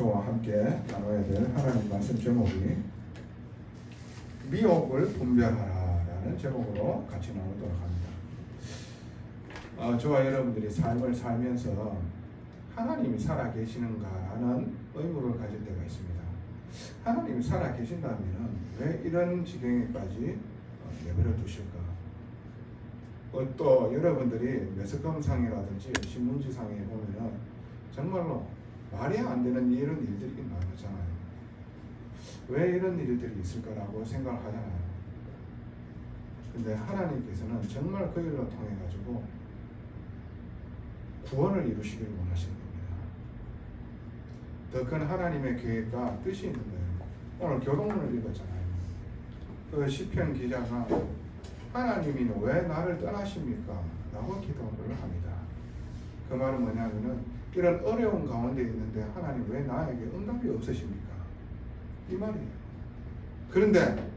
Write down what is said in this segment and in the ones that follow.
저와 함께 나눠야 될 하나님 말씀 제목이 미혹을 분별하라라는 제목으로 같이 나누도록 합니다. 저와 여러분들이 삶을 살면서 하나님이 살아계시는가라는 의무를 가질 때가 있습니다. 하나님이 살아계신다면 왜 이런 지경에까지 내버려 두실까? 또 여러분들이 매스컴상이라든지 신문지상에 보면은 정말로 말이 안 되는 이런 일들이 많잖아요. 왜 이런 일들이 있을까라고 생각을 하잖아요. 근데 하나님께서는 정말 그 일로 통해 가지고 구원을 이루시기를 원하시는 겁니다. 더 큰 하나님의 계획과 뜻이 있는 거예요. 오늘 교동문을 읽었잖아요. 그 시편 기자가 하나님이 왜 나를 떠나십니까? 라고 기도를 합니다. 그 말은 뭐냐면은 이런 어려운 가운데 있는데 하나님 왜 나에게 응답이 없으십니까? 이 말이에요. 그런데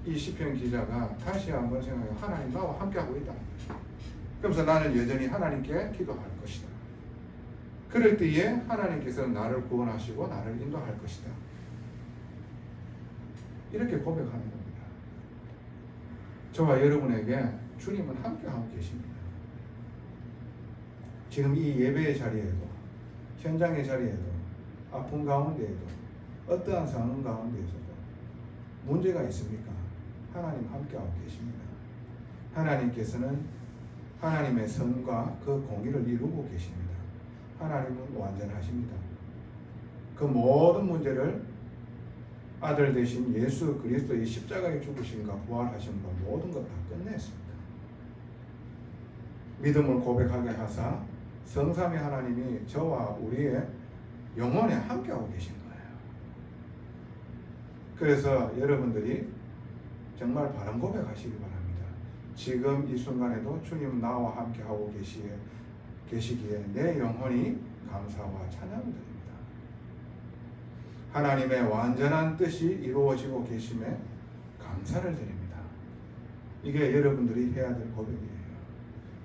이 시편 기자가 다시 한번 생각해요. 하나님 나와 함께하고 있다. 그러면서 나는 여전히 하나님께 기도할 것이다. 그럴 때에 하나님께서는 나를 구원하시고 나를 인도할 것이다. 이렇게 고백하는 겁니다. 저와 여러분에게 주님은 함께하고 계십니다. 지금 이 예배의 자리에도, 현장의 자리에도, 아픈 가운데에도, 어떠한 상황 가운데에서도 문제가 있습니까? 하나님 함께하고 계십니다. 하나님께서는 하나님의 선과 그 공의를 이루고 계십니다. 하나님은 완전하십니다. 그 모든 문제를 아들 되신 예수 그리스도의 십자가에 죽으심과 부활하심과 모든 것 다 끝냈습니다. 믿음을 고백하게 하사 성삼위 하나님이 저와 우리의 영혼에 함께하고 계신 거예요. 그래서 여러분들이 정말 바른 고백하시기 바랍니다. 지금 이 순간에도 주님 나와 함께하고 계시기에 내 영혼이 감사와 찬양을 드립니다. 하나님의 완전한 뜻이 이루어지고 계심에 감사를 드립니다. 이게 여러분들이 해야 될 고백이에요.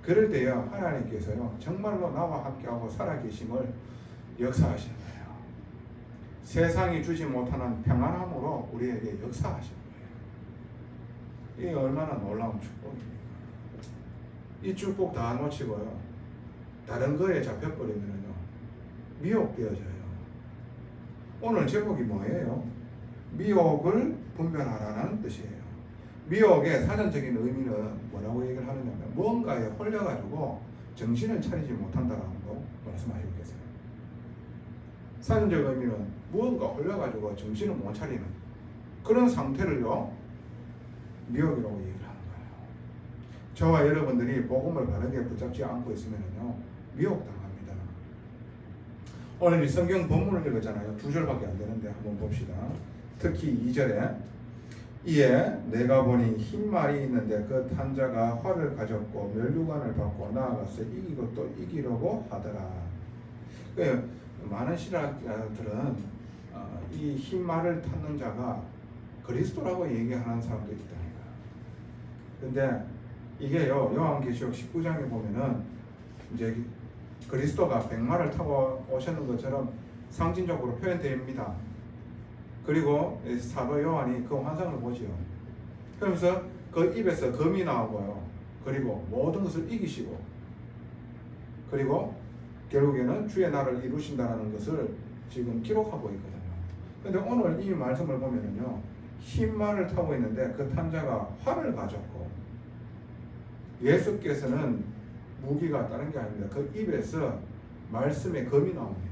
그럴 때요 하나님께서요 정말로 나와 함께하고 살아계심을 역사하시는 거예요. 세상이 주지 못하는 평안함으로 우리에게 역사하시는 거예요. 이게 얼마나 놀라운 축복입니까? 이 축복 다 놓치고요 다른 거에 잡혀버리면요 미혹되어져요. 오늘 제목이 뭐예요? 미혹을 분별하라는 뜻이에요. 미혹의 사전적인 의미는 뭐라고 얘기를 하느냐면 뭔가에 홀려가지고 정신을 차리지 못한다는 거 말씀하시고 계세요. 사전적 의미는 무언가 홀려가지고 정신을 못 차리는 그런 상태를요 미혹이라고 얘기를 하는 거예요. 저와 여러분들이 복음을 바르게 붙잡지 않고 있으면요 미혹당합니다. 오늘 이 성경 본문을 읽었잖아요. 2절밖에 안 되는데 한번 봅시다. 특히 2절에 이에 내가 보니 흰 말이 있는데 그 탄자가 활을 가졌고 면류관을 받고 나아가서 이기고 또 이기려고 하더라. 많은 신학자들은 이 흰 말을 탔는 자가 그리스도라고 얘기하는 사람도 있다니까. 근데 이게요 요한계시록 19장에 보면은 이제 그리스도가 백마를 타고 오시는 것처럼 상징적으로 표현됩니다. 그리고 사도 요한이 그 환상을 보지요. 그러면서 그 입에서 검이 나오고요. 그리고 모든 것을 이기시고 그리고 결국에는 주의 나라를 이루신다는 것을 지금 기록하고 있거든요. 그런데 오늘 이 말씀을 보면은요 흰 말을 타고 있는데 그 탄자가 활을 가졌고 예수께서는 무기가 다른 게 아닙니다. 그 입에서 말씀의 검이 나옵니다.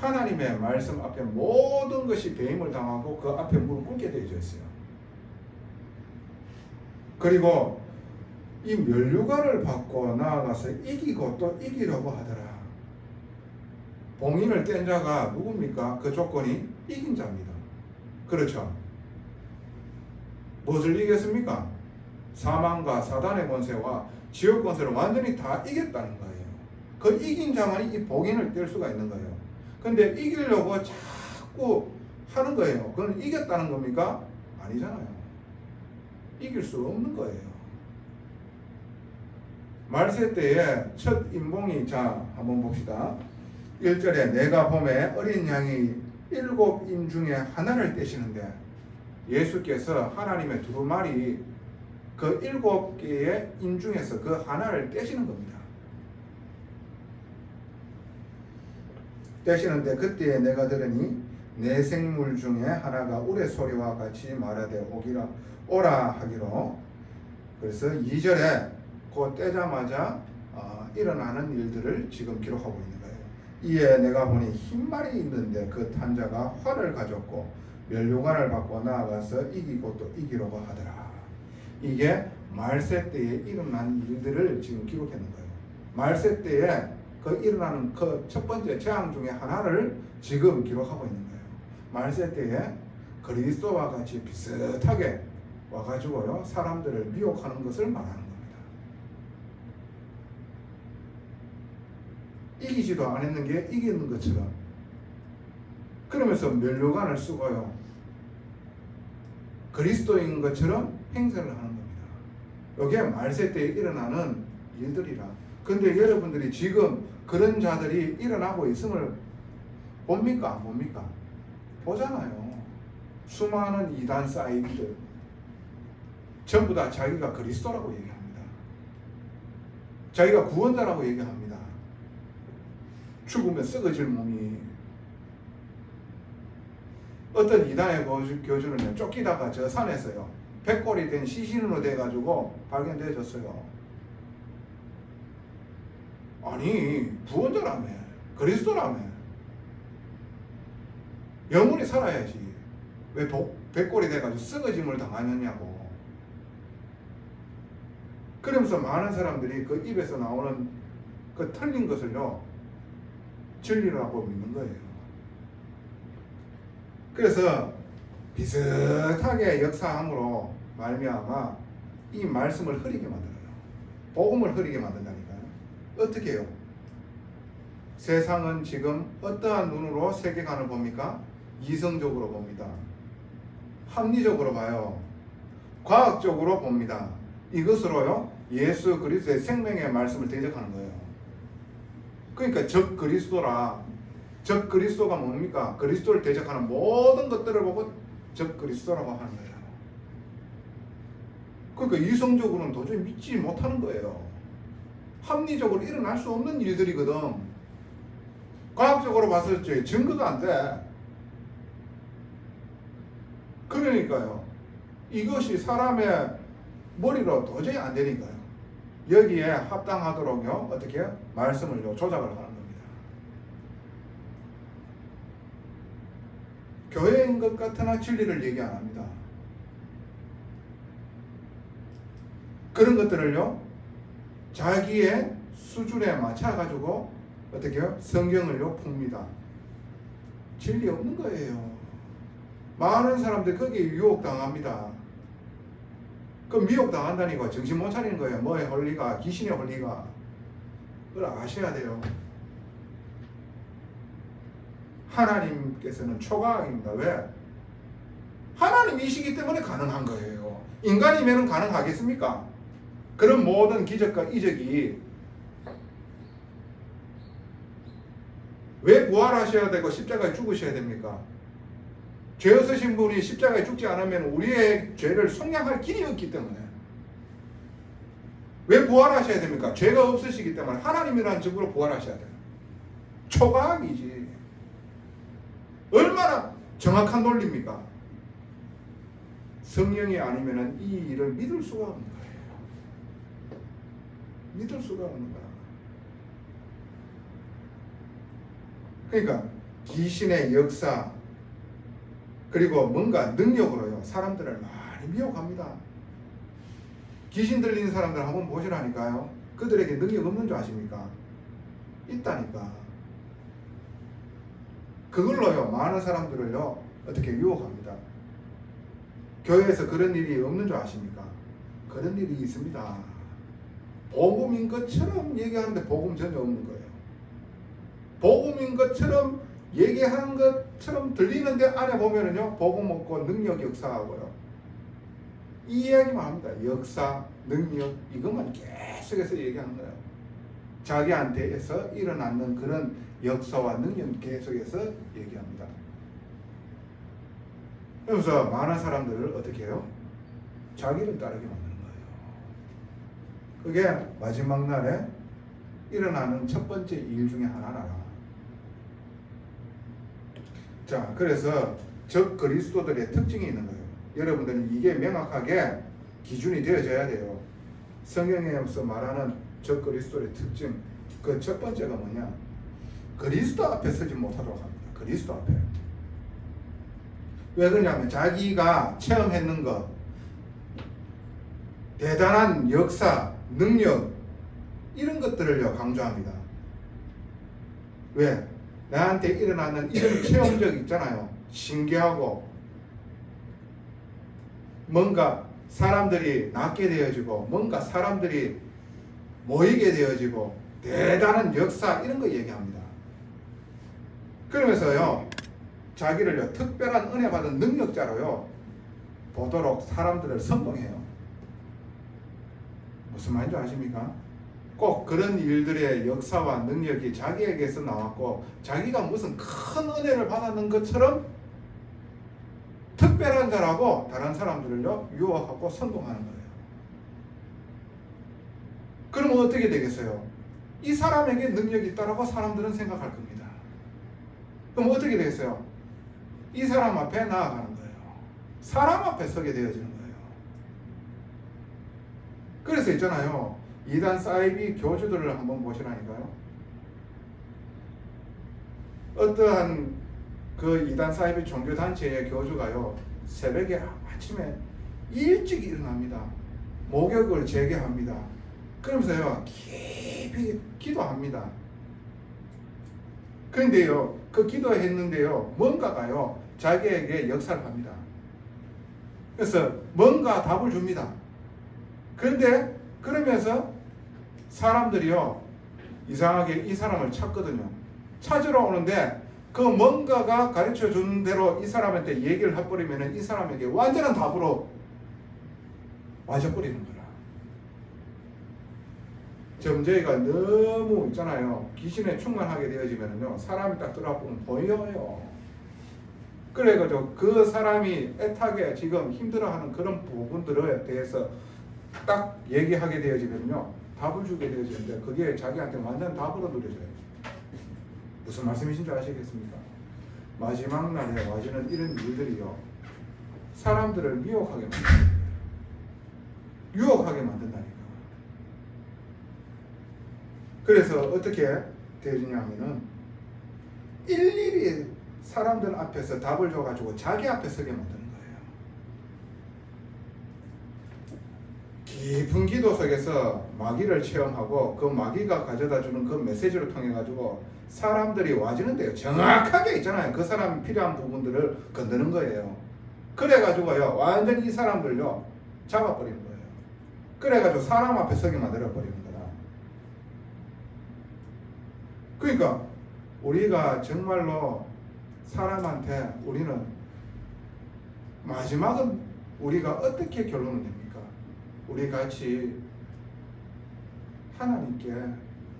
하나님의 말씀 앞에 모든 것이 배임을 당하고 그 앞에 무릎 꿇게 되어 있어요. 그리고 이 면류관을 받고 나아가서 이기고 또 이기려고 하더라. 봉인을 뗀 자가 누굽니까? 그 조건이 이긴 자입니다. 그렇죠? 무엇을 이겼습니까? 사망과 사단의 권세와 지옥 권세를 완전히 다 이겼다는 거예요. 그 이긴 자만이 이 봉인을 뗄 수가 있는 거예요. 근데 이기려고 자꾸 하는 거예요. 그건 이겼다는 겁니까? 아니잖아요. 이길 수 없는 거예요. 말세 때에 첫 인봉이 자 한번 봅시다. 1절에 내가 봄에 어린 양이 7인 중에 하나를 떼시는데 예수께서 하나님의 두루마리 그 7개의 인 중에서 그 하나를 떼시는 겁니다. 떼시는데 그때에 내가 들으니 내 생물 중에 하나가 우레소리와 같이 말하되 오라 하기로. 그래서 2절에 그 떼자마자 일어나는 일들을 지금 기록하고 있는 거예요. 이에 내가 보니 흰 말이 있는데 그 탄자가 활을 가졌고 면류관을 받고 나아가서 이기고 또 이기려고 하더라. 이게 말세 때에 일어난 일들을 지금 기록했는 거예요. 말세 때에 그 일어나는 그 첫 번째 재앙 중에 하나를 지금 기록하고 있는 거예요. 말세 때에 그리스도와 같이 비슷하게 와가지고요 사람들을 미혹하는 것을 말하는 겁니다. 이기지도 않았는 게 이기는 것처럼 그러면서 면류관을 쓰고요 그리스도인 것처럼 행세를 하는 겁니다. 이게 말세 때에 일어나는 일들이라. 근데 여러분들이 지금 그런 자들이 일어나고 있음을 봅니까? 안 봅니까? 보잖아요. 수많은 이단 사이비들 전부 다 자기가 그리스도라고 얘기합니다. 자기가 구원자라고 얘기합니다. 죽으면 썩어질 몸이. 어떤 이단의 교주는 쫓기다가 저 산에서요 백골이 된 시신으로 돼가지고 발견되어졌어요. 아니 구원자라며 그리스도라며 영원히 살아야지 왜 백골이 돼가지고 썩어짐을 당하느냐고. 그러면서 많은 사람들이 그 입에서 나오는 그 틀린 것을요 진리라고 믿는 거예요. 그래서 비슷하게 역사함으로 말미암아 이 말씀을 흐리게 만들어요. 복음을 흐리게 만든다니까요. 어떻게 해요? 세상은 지금 어떠한 눈으로 세계관을 봅니까? 이성적으로 봅니다. 합리적으로 봐요. 과학적으로 봅니다. 이것으로요 예수 그리스도의 생명의 말씀을 대적하는 거예요. 그러니까 적 그리스도라. 적 그리스도가 뭡니까? 그리스도를 대적하는 모든 것들을 보고 적 그리스도라고 하는 거예요. 그러니까 이성적으로는 도저히 믿지 못하는 거예요. 합리적으로 일어날 수 없는 일들이거든. 과학적으로 봤을 때 증거가 안 돼. 그러니까요. 이것이 사람의 머리로 도저히 안 되니까요. 여기에 합당하도록요 어떻게 말씀을 조작을 하는 겁니다. 교회인 것 같으나 진리를 얘기 안 합니다. 그런 것들을요 자기의 수준에 맞춰가지고 어떻게 해요? 성경을요 풉니다. 진리 없는 거예요. 많은 사람들이 거기에 유혹당합니다. 그 미혹당한다니까 정신 못 차리는 거예요. 뭐의 홀리가 귀신의 홀리가. 그걸 아셔야 돼요. 하나님께서는 초과학입니다. 왜? 하나님이시기 때문에 가능한 거예요. 인간이면 가능하겠습니까? 그런 모든 기적과 이적이 왜 부활하셔야 되고 십자가에 죽으셔야 됩니까? 죄 없으신 분이 십자가에 죽지 않으면 우리의 죄를 속량할 길이 없기 때문에. 왜 부활하셔야 됩니까? 죄가 없으시기 때문에. 하나님이라는 증거로 부활하셔야 돼요. 초과학이지. 얼마나 정확한 논리입니까? 성령이 아니면 이 일을 믿을 수가 없는 거예요. 믿을 수가 없는 거야. 그러니까 귀신의 역사 그리고 뭔가 능력으로요 사람들을 많이 미혹합니다. 귀신 들리는 사람들 한번 보시라니까요. 그들에게 능력 없는 줄 아십니까? 있다니까. 그걸로요 많은 사람들을요 어떻게 유혹합니다. 교회에서 그런 일이 없는 줄 아십니까? 그런 일이 있습니다. 복음인 것처럼 얘기하는데 복음 전혀 없는 거예요. 복음인 것처럼 얘기하는 것처럼 들리는데 안에 보면은요 복음 없고 능력 역사하고요 이 이야기만 합니다. 역사, 능력 이것만 계속해서 얘기하는 거예요. 자기한테서 일어나는 그런 역사와 능력 계속해서 얘기합니다. 그래서 많은 사람들을 어떻게 해요? 자기를 따르게 만드는 거예요. 그게 마지막 날에 일어나는 첫 번째 일 중에 하나라. 자, 그래서 적 그리스도들의 특징이 있는 거예요. 여러분들은 이게 명확하게 기준이 되어져야 돼요. 성경에서 말하는 적 그리스도의 특징, 그 첫 번째가 뭐냐? 그리스도 앞에 서지 못하도록 합니다. 그리스도 앞에. 왜 그러냐면 자기가 체험했는 것, 대단한 역사, 능력 이런 것들을요 강조합니다. 왜? 나한테 일어나는 이런 체험적 있잖아요. 신기하고 뭔가 사람들이 낫게 되어지고 뭔가 사람들이 모이게 되어지고 대단한 역사 이런 거 얘기합니다. 그러면서요 자기를요 특별한 은혜 받은 능력자로요 보도록 사람들을 선동해요. 무슨 말인지 아십니까? 꼭 그런 일들의 역사와 능력이 자기에게서 나왔고 자기가 무슨 큰 은혜를 받았는 것처럼 특별한 자라고 다른 사람들을요 유혹하고 선동하는 거예요. 그러면 어떻게 되겠어요? 이 사람에게 능력이 있다라고 사람들은 생각할 겁니다. 그럼 어떻게 되겠어요? 이 사람 앞에 나아가는 거예요. 사람 앞에 서게 되어지는 거예요. 그래서 있잖아요. 이단 사이비 교주들을 한번 보시라니까요. 어떠한 그 이단 사이비 종교단체의 교주가요 새벽에 아침에 일찍 일어납니다. 목욕을 재개합니다. 그러면서요 깊이 기도합니다. 그런데요 그 기도했는데요 뭔가가요 자기에게 역사를 합니다. 그래서 뭔가 답을 줍니다. 그런데 그러면서 사람들이요 이상하게 이 사람을 찾거든요. 찾으러 오는데 그 뭔가가 가르쳐 준 대로 이 사람한테 얘기를 해버리면 이 사람에게 완전한 답으로 와져버리는 거라. 점쟁이가 너무 있잖아요. 귀신에 충만하게 되어지면요 사람이 딱 들어보면 보여요. 그래가지고 그 사람이 애타게 지금 힘들어하는 그런 부분들에 대해서 딱 얘기하게 되어지면요 답을 주게 되어지는데 그게 자기한테 완전 답으로 누려져요. 무슨 말씀이신지 아시겠습니까? 마지막 날에 와지는 이런 일들이요 사람들을 미혹하게 만든다니까. 유혹하게 만든다니까. 그래서 어떻게 되어지냐면은 일일이 사람들 앞에서 답을 줘가지고 자기 앞에 서게 만드는 거예요. 깊은 기도 속에서 마귀를 체험하고 그 마귀가 가져다주는 그 메시지를 통해 가지고 사람들이 와지는데요 정확하게 있잖아요. 그 사람이 필요한 부분들을 건드는 거예요. 그래가지고요 완전히 이 사람들요 잡아버리는 거예요. 그래가지고 사람 앞에 서게 만들어버리는 거다. 그러니까 우리가 정말로 사람한테 우리는 마지막은 우리가 어떻게 결론을 냅니까? 우리 같이 하나님께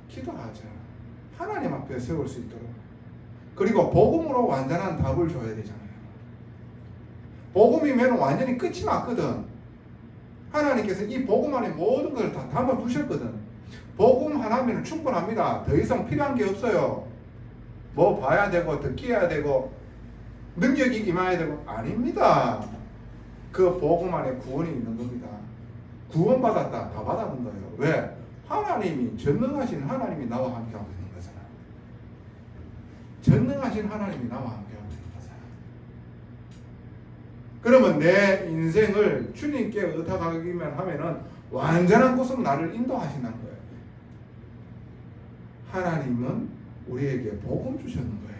기도하자. 하나님 앞에 세울 수 있도록. 그리고 복음으로 완전한 답을 줘야 되잖아요. 복음이면 완전히 끝이 났거든. 하나님께서 이 복음 안에 모든 것을 다 담아 두셨거든. 복음 하나면 충분합니다. 더 이상 필요한 게 없어요. 뭐 봐야 되고 듣기해야 되고 능력이 임해야 되고 아닙니다. 그 복음 안에 구원이 있는 겁니다. 구원받았다 다 받았는 거예요. 왜? 하나님이 전능하신 하나님이 나와 함께하고 있는 거잖아요. 전능하신 하나님이 나와 함께하고 있는 거잖아요. 그러면 내 인생을 주님께 의탁하기만 하면은 완전한 곳으로 나를 인도하신다는 거예요. 하나님은 우리에게 복음 주셨는 거예요.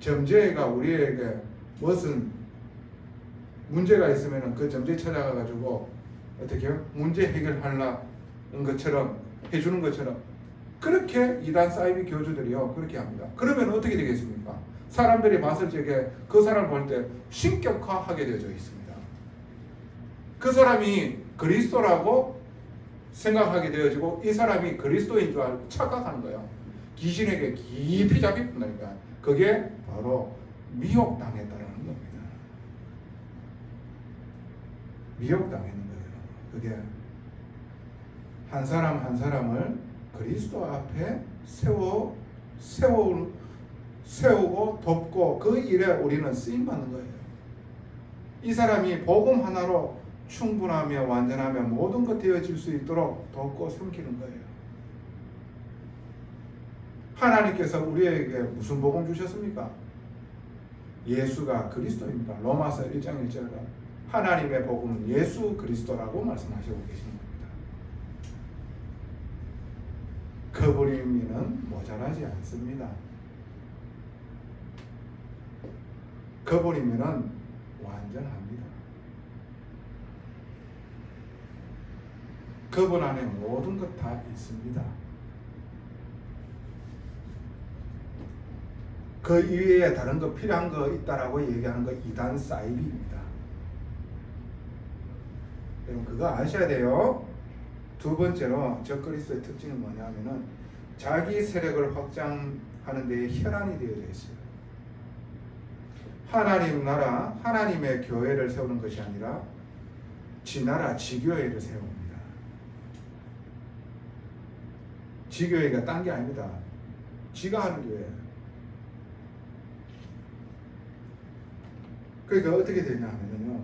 점쟁이가 우리에게 무슨 문제가 있으면 그 점쟁이 찾아가가지고 어떻게 문제 해결하려는 것처럼 해주는 것처럼 그렇게 이단 사이비 교주들이요 그렇게 합니다. 그러면 어떻게 되겠습니까? 사람들이 봤을 적에 그 사람을 볼 때 신격화하게 되어져 있습니다. 그 사람이 그리스도라고 생각하게 되어지고 이 사람이 그리스도인 줄 알고 착각하는 거예요. 귀신에게 깊이 잡힌다니까. 그게 바로 미혹당했다는 겁니다. 미혹당했는 거예요. 그게 한 사람 한 사람을 그리스도 앞에 세우고 돕고 그 일에 우리는 쓰임 받는 거예요. 이 사람이 복음 하나로 충분하며 완전하며 모든 것 되어질 수 있도록 돕고 섬기는 거예요. 하나님께서 우리에게 무슨 복음 주셨습니까? 예수가 그리스도입니다. 로마서 1장 1절에 하나님의 복음은 예수 그리스도라고 말씀하시고 계시는 겁니다. 그분이면 모자라지 않습니다. 그분이면 완전합니다. 그분 안에 모든 것 다 있습니다. 그 이외에 다른 거 필요한 거 있다라고 얘기하는 거 이단 사이비입니다. 여러분 그거 아셔야 돼요. 두 번째로 적그리스도의 특징이 뭐냐면은 자기 세력을 확장하는 데에 혈안이 되어져 있어요. 하나님 나라, 하나님의 교회를 세우는 것이 아니라 지 나라, 지 교회를 세웁니다. 지 교회가 딴 게 아닙니다. 지가 하는 교회. 그러니까 어떻게 되냐 하면요,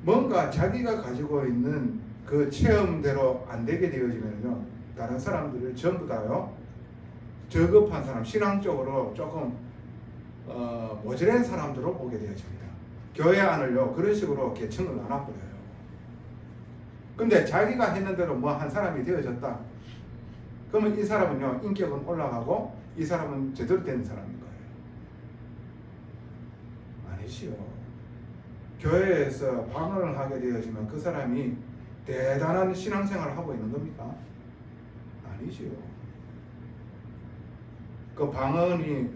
뭔가 자기가 가지고 있는 그 체험대로 안 되게 되어지면요, 다른 사람들을 전부 다요, 저급한 사람, 신앙적으로 조금 모자란 사람들로 보게 되어집니다. 교회 안을요 그런 식으로 계층을 나눠버려요. 근데 자기가 했는 대로 뭐 한 사람이 되어졌다, 그러면 이 사람은요 인격은 올라가고 이 사람은 제대로 된 사람인 거예요. 아니지요. 교회에서 방언을 하게 되어지면 그 사람이 대단한 신앙생활을 하고 있는 겁니까? 아니지요. 그 방언이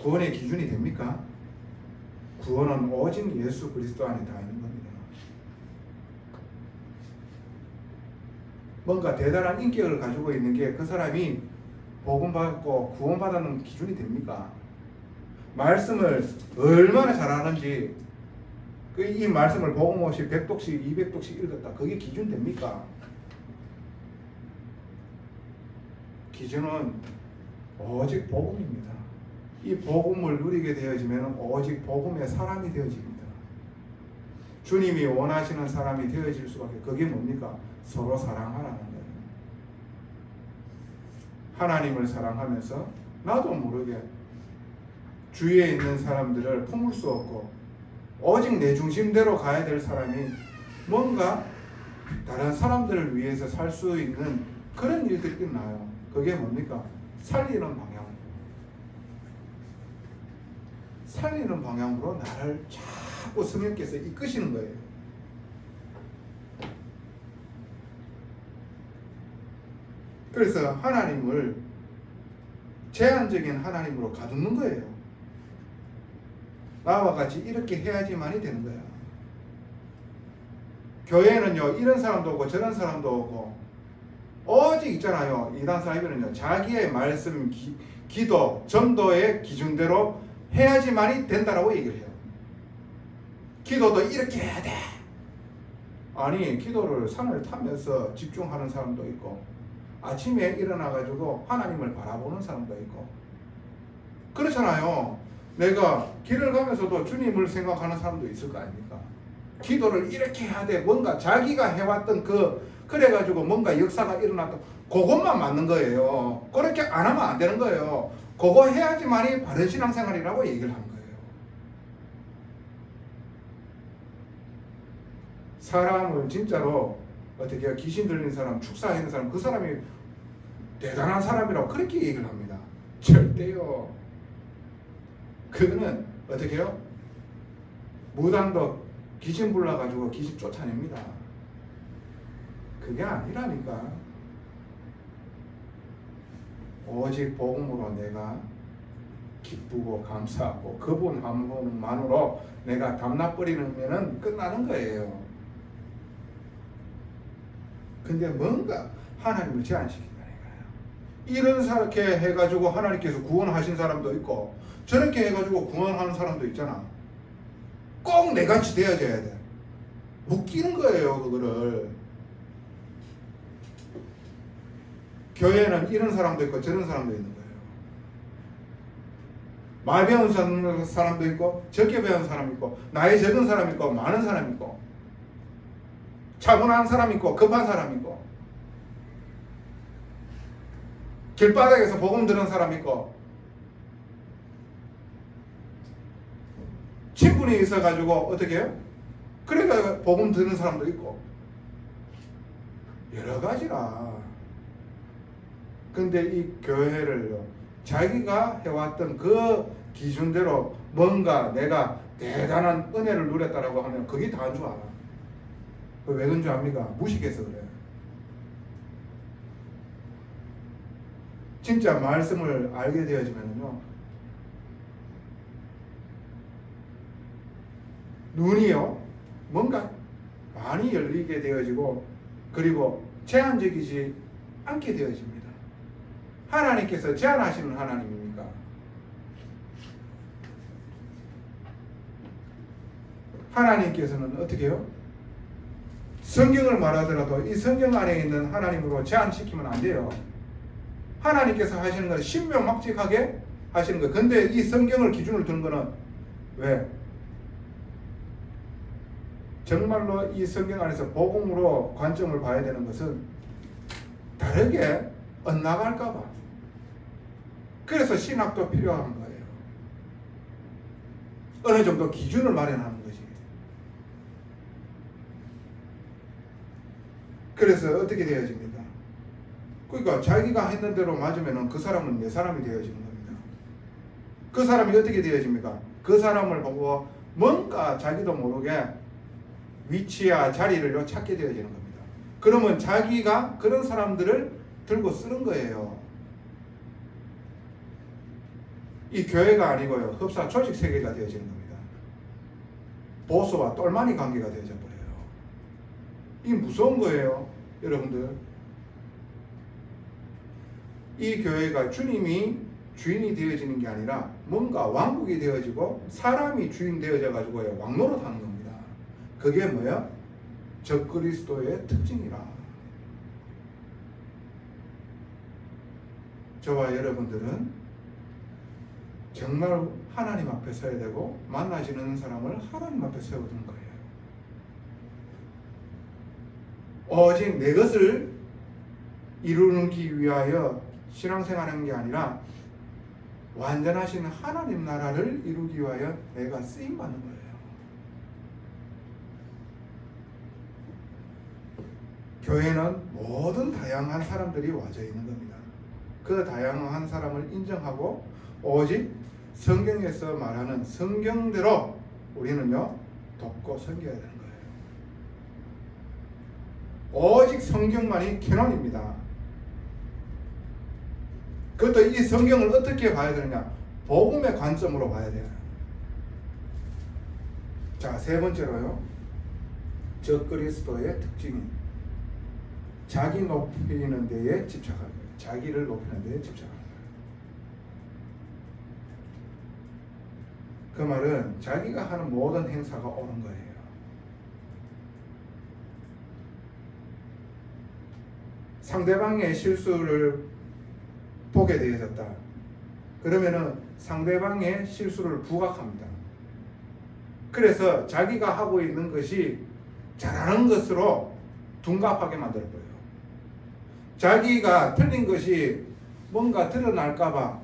구원의 기준이 됩니까? 구원은 오직 예수 그리스도 안에 다 있는 겁니다. 뭔가 대단한 인격을 가지고 있는 게 그 사람이 복음받고 구원받는 기준이 됩니까? 말씀을 얼마나 잘하는지, 이 말씀을 복음 없이 100독씩 200독씩 읽었다, 그게 기준 됩니까? 기준은 오직 복음입니다. 이 복음을 누리게 되어지면 오직 복음의 사람이 되어집니다. 주님이 원하시는 사람이 되어질 수밖에. 그게 뭡니까? 서로 사랑하라는 거예요. 하나님을 사랑하면서 나도 모르게 주위에 있는 사람들을 품을 수 없고 오직 내 중심대로 가야 될 사람이 뭔가 다른 사람들을 위해서 살 수 있는 그런 일들이 나요. 그게 뭡니까? 살리는 방향. 살리는 방향으로 나를 자꾸 성령께서 이끄시는 거예요. 그래서 하나님을 제한적인 하나님으로 가두는 거예요. 나와 같이 이렇게 해야지만이 되는 거야. 교회는요 이런 사람도 오고 저런 사람도 오고, 오직 있잖아요, 이단 사이비는요 자기의 말씀, 기도, 전도의 기준대로 해야지만이 된다라고 얘기를 해요. 기도도 이렇게 해야 돼. 아니, 기도를 산을 타면서 집중하는 사람도 있고, 아침에 일어나가지고 하나님을 바라보는 사람도 있고, 그렇잖아요. 내가 길을 가면서도 주님을 생각하는 사람도 있을 거 아닙니까? 기도를 이렇게 해야 돼. 뭔가 자기가 해왔던 그래가지고 뭔가 역사가 일어났다, 그것만 맞는 거예요. 그렇게 안 하면 안 되는 거예요. 그거 해야지만이 바른 신앙생활이라고 얘기를 하는 거예요. 사람을 진짜로 어떻게 귀신 들린 사람, 축사하는 사람, 그 사람이 대단한 사람이라고 그렇게 얘기를 합니다. 절대요. 그거는 어떻게 해요? 무당도 귀신 불러가지고 귀신 쫓아냅니다. 그게 아니라니까. 오직 복음으로 내가 기쁘고 감사하고 그분 한 분만으로 내가 담나버리면 끝나는 거예요. 근데 뭔가 하나님을 제한시킨다는 거예요. 이렇게 해가지고 하나님께서 구원하신 사람도 있고 저렇게 해가지고 구원하는 사람도 있잖아. 꼭 내같이 되어져야 돼. 웃기는 거예요, 그거를. 교회는 이런 사람도 있고 저런 사람도 있는 거예요. 많이 배운 사람도 있고 적게 배운 사람이 있고 나이 적은 사람이 있고 많은 사람이 있고 차분한 사람이 있고 급한 사람이 있고 길바닥에서 복음 들은 사람이 있고 친분이 있어가지고 어떻게 해요? 그러니까 복음 듣는 사람도 있고 여러 가지라. 근데 이 교회를 자기가 해왔던 그 기준대로 뭔가 내가 대단한 은혜를 누렸다라고 하면 그게 다인 줄 알아. 왜 그런 줄 압니까? 무식해서 그래. 진짜 말씀을 알게 되어지면요 눈이요 뭔가 많이 열리게 되어지고 그리고 제한적이지 않게 되어집니다. 하나님께서 제한하시는 하나님입니까? 하나님께서는 어떻게 해요? 성경을 말하더라도 이 성경 안에 있는 하나님으로 제한시키면 안 돼요. 하나님께서 하시는 건 신명막직하게 하시는 거예요. 근데 이 성경을 기준으로 두는 거는 왜? 정말로 이 성경 안에서 복음으로 관점을 봐야 되는 것은 다르게 엇나갈까 봐. 그래서 신학도 필요한 거예요. 어느 정도 기준을 마련하는 거지. 그래서 어떻게 되어집니까? 그러니까 자기가 했는 대로 맞으면 그 사람은 내 사람이 되어지는 겁니다. 그 사람이 어떻게 되어집니까? 그 사람을 보고 뭔가 자기도 모르게 위치야 자리를 찾게 되어지는 겁니다. 그러면 자기가 그런 사람들을 들고 쓰는 거예요. 이 교회가 아니고요. 흡사 조직 세계가 되어지는 겁니다. 보스와 똘마니 관계가 되어져 버려요. 이게 무서운 거예요. 여러분들. 이 교회가 주님이 주인이 되어지는 게 아니라 뭔가 왕국이 되어지고 사람이 주인 되어져 가지고 왕노릇 하는 겁니다. 그게 뭐야? 적그리스도의 특징이라. 저와 여러분들은 정말 하나님 앞에 서야 되고 만나시는 사람을 하나님 앞에 세우는 거예요. 오직 내 것을 이루기 위하여 신앙생활하는 게 아니라 완전하신 하나님 나라를 이루기 위하여 내가 쓰임받는 거예요. 교회는 모든 다양한 사람들이 와져 있는 겁니다. 그 다양한 사람을 인정하고 오직 성경에서 말하는 성경대로 우리는요 돕고 섬겨야 되는 거예요. 오직 성경만이 캐논입니다. 그것도 이 성경을 어떻게 봐야 되느냐? 복음의 관점으로 봐야 돼요. 자, 세 번째로요. 적그리스도의 특징이 자기 높이는 데에 집착하는 거예요. 자기를 높이는 데에 집착하는 거예요. 그 말은 자기가 하는 모든 행사가 옳은 거예요. 상대방의 실수를 보게 되어졌다. 그러면은 상대방의 실수를 부각합니다. 그래서 자기가 하고 있는 것이 잘하는 것으로 둔갑하게 만들어버려요. 자기가 틀린 것이 뭔가 드러날까봐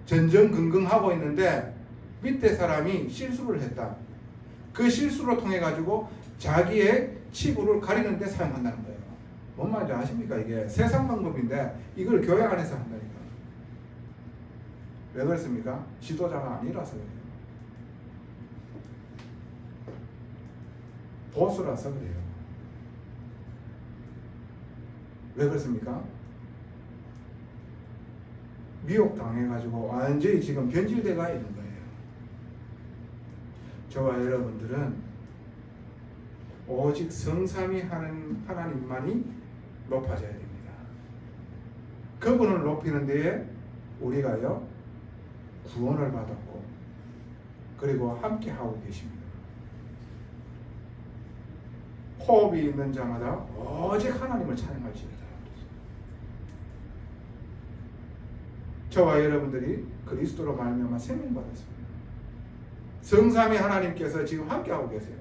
전전긍긍하고 있는데 밑에 사람이 실수를 했다. 그 실수로 통해 가지고 자기의 치부를 가리는 데 사용한다는 거예요. 뭔 말인지 아십니까? 이게 세상 방법인데 이걸 교회 안에서 한다니까. 왜 그렇습니까? 지도자가 아니라서 그래요. 보수라서 그래요. 왜 그렇습니까? 미혹당해가지고 완전히 지금 변질돼가 있는 거예요. 저와 여러분들은 오직 성삼위 하나님만이 높아져야 됩니다. 그분을 높이는 데에 우리가요 구원을 받았고 그리고 함께 하고 계십니다. 호흡이 있는 자마다 오직 하나님을 찬양할지어다. 저와 여러분들이 그리스도로 말미암아 생명 받았습니다. 성삼위 하나님께서 지금 함께 하고 계세요.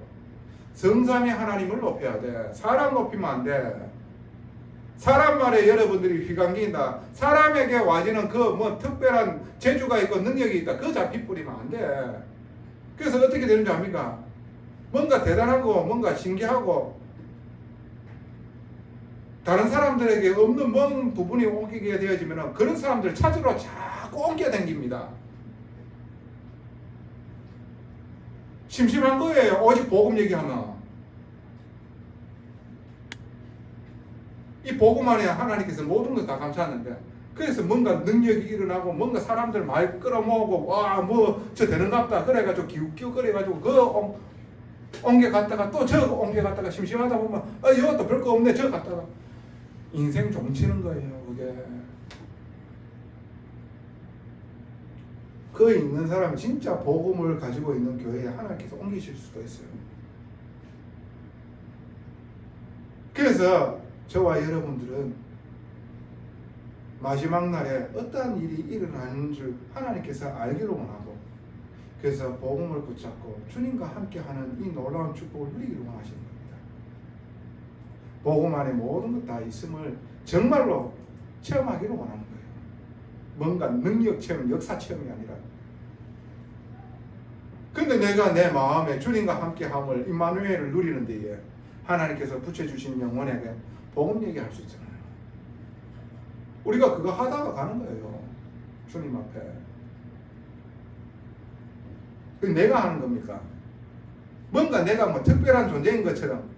성삼위 하나님을 높여야 돼. 사람 높이면 안 돼. 사람 말에 여러분들이 휘감긴다. 사람에게 와지는 그 뭐 특별한 재주가 있고 능력이 있다. 그거 잡히 뿌리면 안 돼. 그래서 어떻게 되는 줄 압니까? 뭔가 대단하고 뭔가 신기하고 다른 사람들에게 없는 뭔 부분이 옮기게 되어지면 그런 사람들 찾으러 자꾸 옮겨 다닙니다. 심심한 거예요. 오직 복음 얘기하면. 이 복음 안에 하나님께서 모든 걸 다 감싸는데 그래서 뭔가 능력이 일어나고 뭔가 사람들 많이 끌어모으고 와 뭐 저 되는갑다 그래가지고 기웃기웃거려가지고 그 옮겨갔다가 또 저 옮겨갔다가 심심하다 보면 이것도 별거 없네 저 갔다가 인생 종치는 거예요. 그게 그 있는 사람이 진짜 복음을 가지고 있는 교회에 하나님께서 옮기실 수도 있어요. 그래서 저와 여러분들은 마지막 날에 어떠한 일이 일어나는 줄 하나님께서 알기로만 하고 그래서 복음을 붙잡고 주님과 함께하는 이 놀라운 축복을 누리기로 원하시는 겁니다. 복음 안에 모든 것 다 있음을 정말로 체험하기로 원하는 거예요. 뭔가 능력 체험, 역사 체험이 아니라. 근데 내가 내 마음에 주님과 함께함을 임마누엘을 누리는 데에 하나님께서 붙여주신 영혼에게 복음 얘기할 수 있잖아요. 우리가 그거 하다가 가는 거예요. 주님 앞에. 그 내가 하는 겁니까? 뭔가 내가 뭐 특별한 존재인 것처럼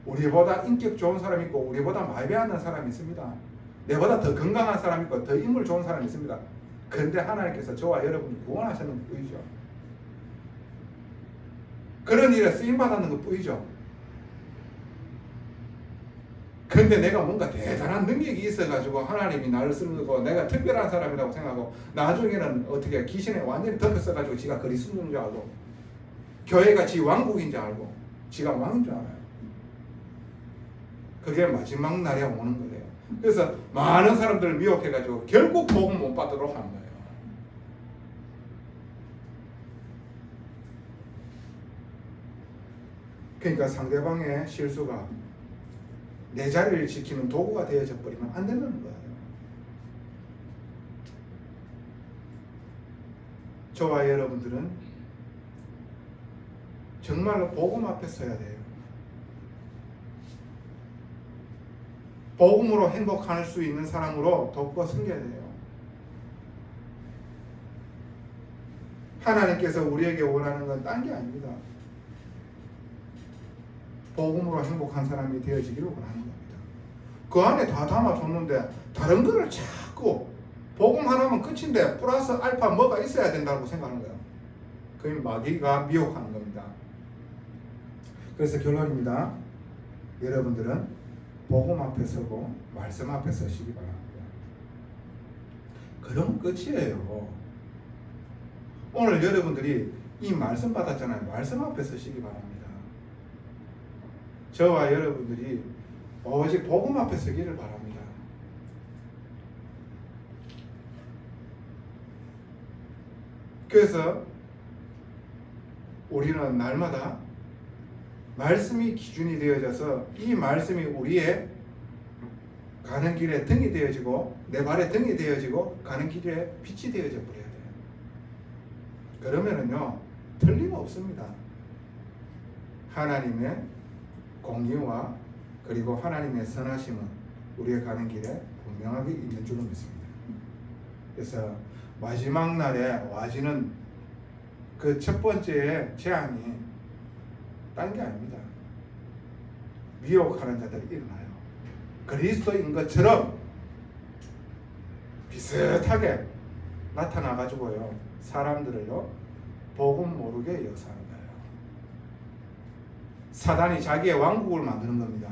우리보다 인격 좋은 사람이 있고 우리보다 많이 배우는 사람이 있습니다. 내보다 더 건강한 사람이 있고 더 인물 좋은 사람이 있습니다. 그런데 하나님께서 저와 여러분을 구원하셨는 것 뿐이죠. 그런 일에 쓰임받았는 것 뿐이죠. 그런데 내가 뭔가 대단한 능력이 있어가지고 하나님이 나를 쓰는 거고 내가 특별한 사람이라고 생각하고 나중에는 어떻게 귀신에 완전히 덮였어가지고 지가 그리스도인 줄 알고 교회가 지 왕국인 줄 알고 지가 왕인 줄 알아요. 그게 마지막 날에 오는 거예요. 그래서 많은 사람들을 미혹해가지고 결국 복음 못 받도록 하는 거예요. 그러니까 상대방의 실수가 내 자리를 지키는 도구가 되어져 버리면 안 된다는 거예요. 저와 여러분들은 정말로 복음 앞에 서야 돼요. 복음으로 행복할 수 있는 사람으로 돕고 섬겨야 돼요. 하나님께서 우리에게 원하는 건 딴 게 아닙니다. 복음으로 행복한 사람이 되어지기를 원하는 겁니다. 그 안에 다 담아줬는데 다른 거를 자꾸 복음 하나면 끝인데 플러스 알파 뭐가 있어야 된다고 생각하는 거예요. 그게 마귀가 미혹하는 겁니다. 그래서 결론입니다. 여러분들은 복음 앞에 서고 말씀 앞에 서시기 바랍니다. 그럼 끝이에요. 오늘 여러분들이 이 말씀 받았잖아요. 말씀 앞에 서시기 바랍니다. 저와 여러분들이 오직 복음 앞에 서기를 바랍니다. 그래서 우리는 날마다 말씀이 기준이 되어져서 이 말씀이 우리의 가는 길에 등이 되어지고 내 발에 등이 되어지고 가는 길에 빛이 되어져 버려야 돼요. 그러면은요 틀림없습니다. 하나님의 공의와 그리고 하나님의 선하심은 우리의 가는 길에 분명하게 있는 줄로 믿습니다. 그래서 마지막 날에 와지는 그 첫 번째 재앙이 딴 게 아닙니다. 미혹하는 자들이 일어나요. 그리스도인 것처럼 비슷하게 나타나가지고요 사람들을요 복음 모르게 역사하는 거예요. 사단이 자기의 왕국을 만드는 겁니다.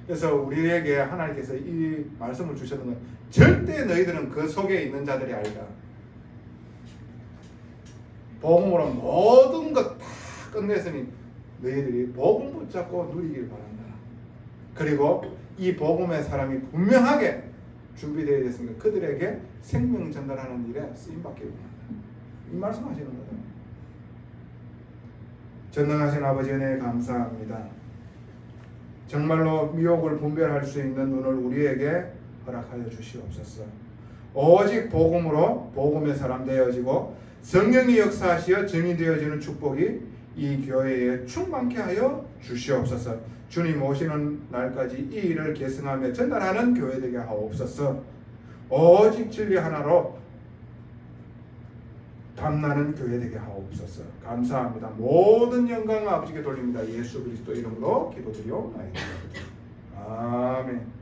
그래서 우리에게 하나님께서 이 말씀을 주셨는 건 절대 너희들은 그 속에 있는 자들이 아니다. 복음으로 모든 것 다 끝냈으니 너희들이 복음 붙잡고 누리길 바란다. 그리고 이 복음의 사람이 분명하게 준비되어 있으니까 그들에게 생명 전달하는 일에 쓰임받기를 원한다. 이 말씀하시는 거예요. 전능하신 아버지 은혜에 감사합니다. 정말로 미혹을 분별할 수 있는 눈을 우리에게 허락하여 주시옵소서. 오직 복음으로 복음의 사람 되어지고 성령이 역사하시어 증인되어지는 축복이 이 교회에 충만케 하여 주시옵소서. 주님 오시는 날까지 이 일을 계승하며 전달하는 교회 되게 하옵소서. 오직 진리 하나로 밤나는 교회 되게 하옵소서. 감사합니다. 모든 영광을 아버지께 돌립니다. 예수 그리스도 이름으로 기도드리옵나이다. 아멘.